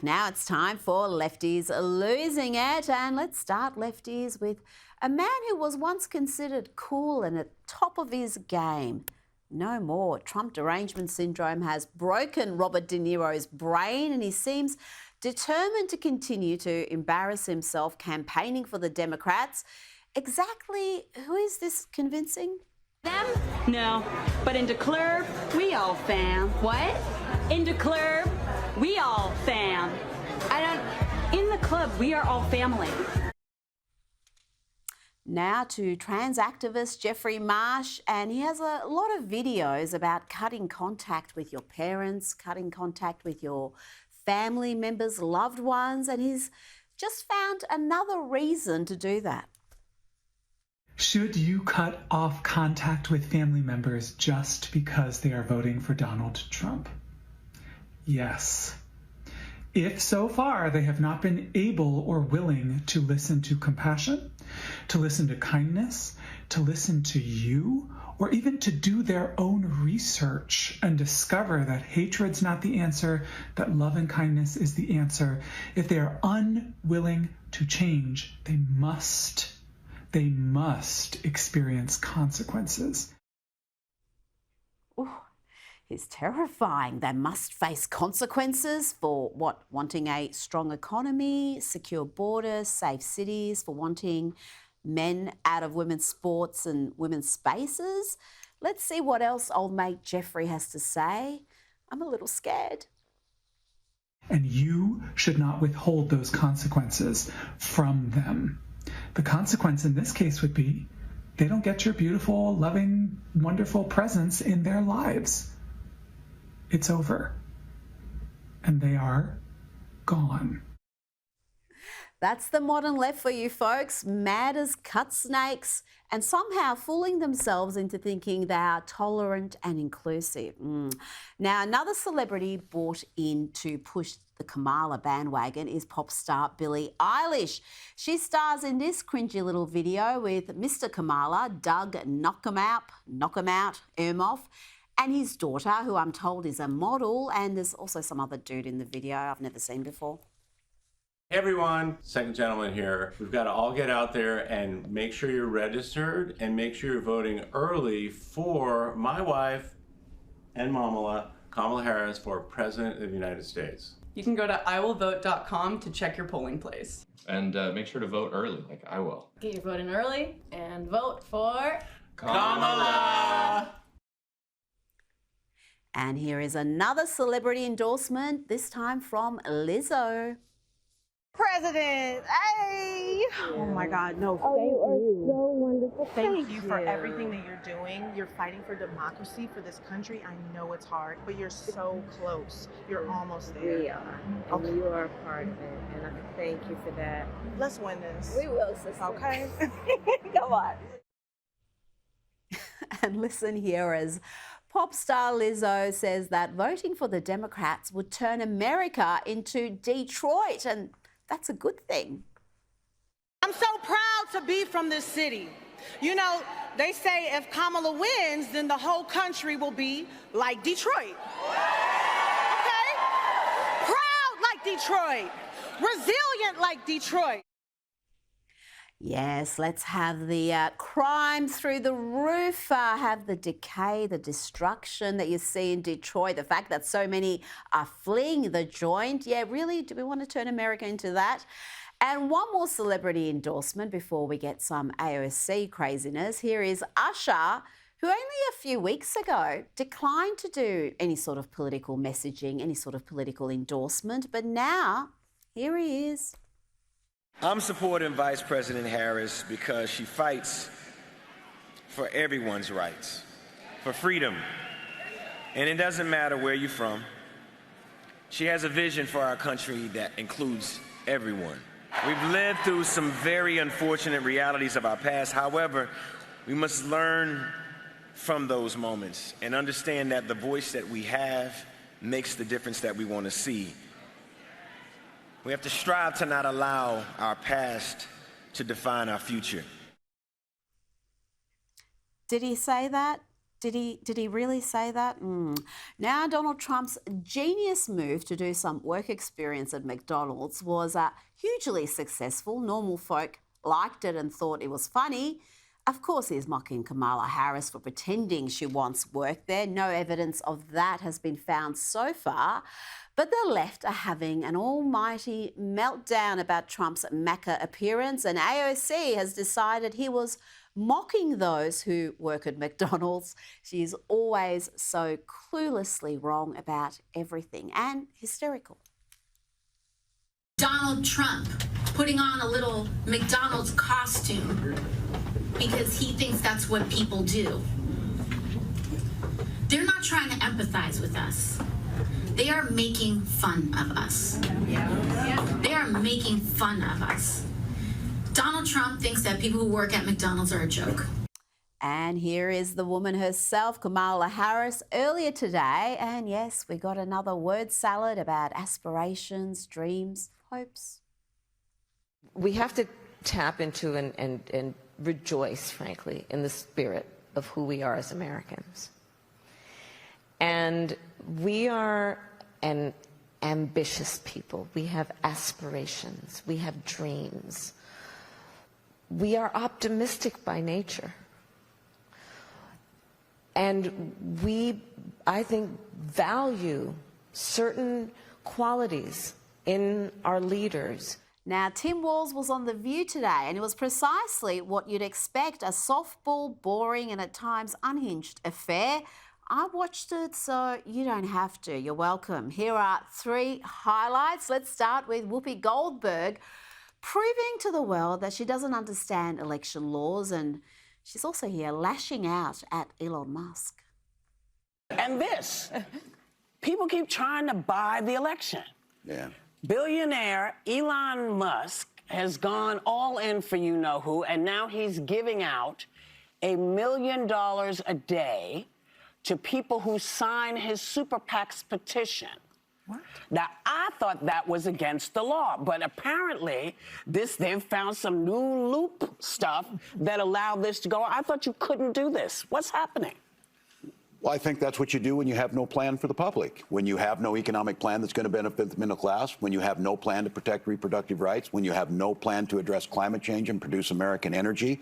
Now it's time for Lefties Losing It, and let's start Lefties with a man who was once considered cool and at top of his game. No more. Trump derangement syndrome has broken Robert De Niro's brain, and he seems determined to continue to embarrass himself campaigning for the Democrats. Exactly who is this convincing? Them? No. But in the club, we all fam. What? In the club, we all fam. In the club, we are all family. Now to trans activist Jeffrey Marsh, and he has a lot of videos about cutting contact with your parents, cutting contact with your family members, loved ones, and he's just found another reason to do that. Should you cut off contact with family members just because they are voting for Donald Trump? Yes. If so far they have not been able or willing to listen to compassion, to listen to kindness, to listen to you, or even to do their own research and discover that hatred's not the answer, that love and kindness is the answer, if they are unwilling to change, they must experience consequences. Ooh, it's terrifying. They must face consequences for what? Wanting a strong economy, secure borders, safe cities, for wanting men out of women's sports and women's spaces. Let's see what else old mate Jeffrey has to say. I'm a little scared. And you should not withhold those consequences from them. The consequence in this case would be they don't get your beautiful, loving, wonderful presence in their lives. It's over. And they are gone. That's the modern left for you folks, mad as cut snakes and somehow fooling themselves into thinking they are tolerant and inclusive. Now, another celebrity brought in to push the Kamala bandwagon is pop star Billie Eilish. She stars in this cringy little video with Mr. Kamala, Doug Knockemout Ermoff, and his daughter, who I'm told is a model, and there's also some other dude in the video I've never seen before. Hey everyone, second gentleman here. We've got to all get out there and make sure you're registered and make sure you're voting early for my wife and Kamala Harris, for President of the United States. You can go to iwillvote.com to check your polling place. And make sure to vote early, like I will. Get your vote in early and vote for Kamala! And here is another celebrity endorsement, this time from Lizzo. President, hey! Oh my God, no, thank you. You are so wonderful. Thank you for everything that you're doing. You're fighting for democracy for this country. I know it's hard, but you're so close. You're almost there. We are. And you are a part of it. And I thank you for that. Let's win this. We will, sister. Okay? Come on. And listen here as pop star Lizzo says that voting for the Democrats would turn America into Detroit, and that's a good thing. I'm so proud to be from this city. You know, they say if Kamala wins, then the whole country will be like Detroit. Okay? Proud like Detroit. Resilient like Detroit. Yes, let's have the crime through the roof, have the decay, the destruction that you see in Detroit, the fact that so many are fleeing the joint. Yeah, really, do we want to turn America into that? And one more celebrity endorsement before we get some AOC craziness. Here is Usher, who only a few weeks ago declined to do any sort of political messaging, any sort of political endorsement, but now here he is. I'm supporting Vice President Harris because she fights for everyone's rights, for freedom. And it doesn't matter where you're from. She has a vision for our country that includes everyone. We've lived through some very unfortunate realities of our past. However, we must learn from those moments and understand that the voice that we have makes the difference that we want to see. We have to strive to not allow our past to define our future. Did he say that? Did he really say that? Now, Donald Trump's genius move to do some work experience at McDonald's was hugely successful. Normal folk liked it and thought it was funny. Of course, he's mocking Kamala Harris for pretending she wants work there. No evidence of that has been found so far. But the left are having an almighty meltdown about Trump's Mecca appearance, and AOC has decided he was mocking those who work at McDonald's. She is always so cluelessly wrong about everything and hysterical. Donald Trump putting on a little McDonald's costume because he thinks that's what people do. They're not trying to empathize with us. They are making fun of us. They are making fun of us. Donald Trump thinks that people who work at McDonald's are a joke. And here is the woman herself, Kamala Harris, earlier today. And yes, we got another word salad about aspirations, dreams, hopes. We have to tap into and rejoice, frankly, in the spirit of who we are as Americans. And we are an ambitious people. We have aspirations. We have dreams. We are optimistic by nature. And we, I think, value certain qualities in our leaders. Now, Tim Walz was on The View today, and it was precisely what you'd expect, a softball, boring and at times unhinged affair. I watched it, so you don't have to. You're welcome. Here are 3 highlights. Let's start with Whoopi Goldberg proving to the world that she doesn't understand election laws, and she's also here lashing out at Elon Musk. And this, people keep trying to buy the election. Yeah. Billionaire Elon Musk has gone all in for you-know-who, and now he's giving out $1 million a day to people who sign his super PAC's petition. What? Now, I thought that was against the law, but apparently they've found some new loop stuff that allowed this to go. I thought you couldn't do this. What's happening? Well, I think that's what you do when you have no plan for the public, when you have no economic plan that's going to benefit the middle class, when you have no plan to protect reproductive rights, when you have no plan to address climate change and produce American energy,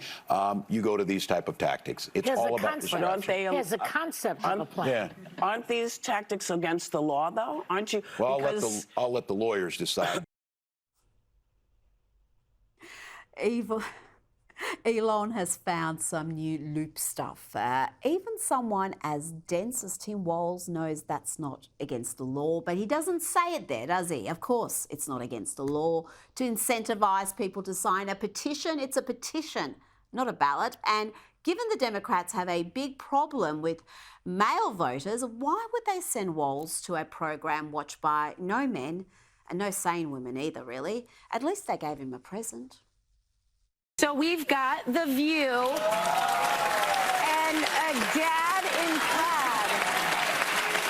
you go to these type of tactics. It's all about perception. There's a concept of a plan. Yeah. Aren't these tactics against the law, though? Aren't you? Well, I'll let the lawyers decide. Elon has found some new loop stuff. Even someone as dense as Tim Walz knows that's not against the law, but he doesn't say it there, does he? Of course, it's not against the law to incentivise people to sign a petition. It's a petition, not a ballot. And given the Democrats have a big problem with male voters, why would they send Walz to a program watched by no men and no sane women either, really? At least they gave him a present. So we've got The View and a dad in plaid.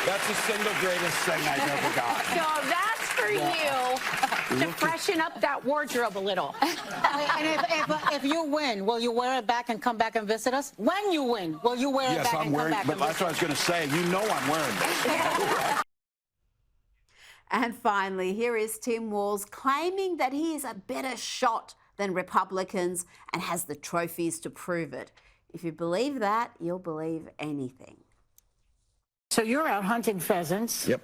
That's the single greatest thing I've ever got. So that's for you to freshen up that wardrobe a little. And if you win, will you wear it back and come back and visit us? When you win, will you wear it back and come back and visit us? Yes, I'm wearing, but that's what I was going to say. You know I'm wearing this. And finally, here is Tim Walz claiming that he is a better shot than Republicans and has the trophies to prove it. If you believe that, you'll believe anything. So you're out hunting pheasants. Yep.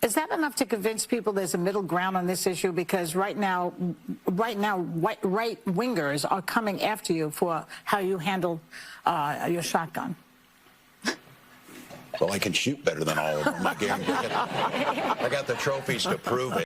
Is that enough to convince people there's a middle ground on this issue? Because right now, right-wingers are coming after you for how you handle your shotgun. Well, I can shoot better than all of them. I got the trophies to prove it.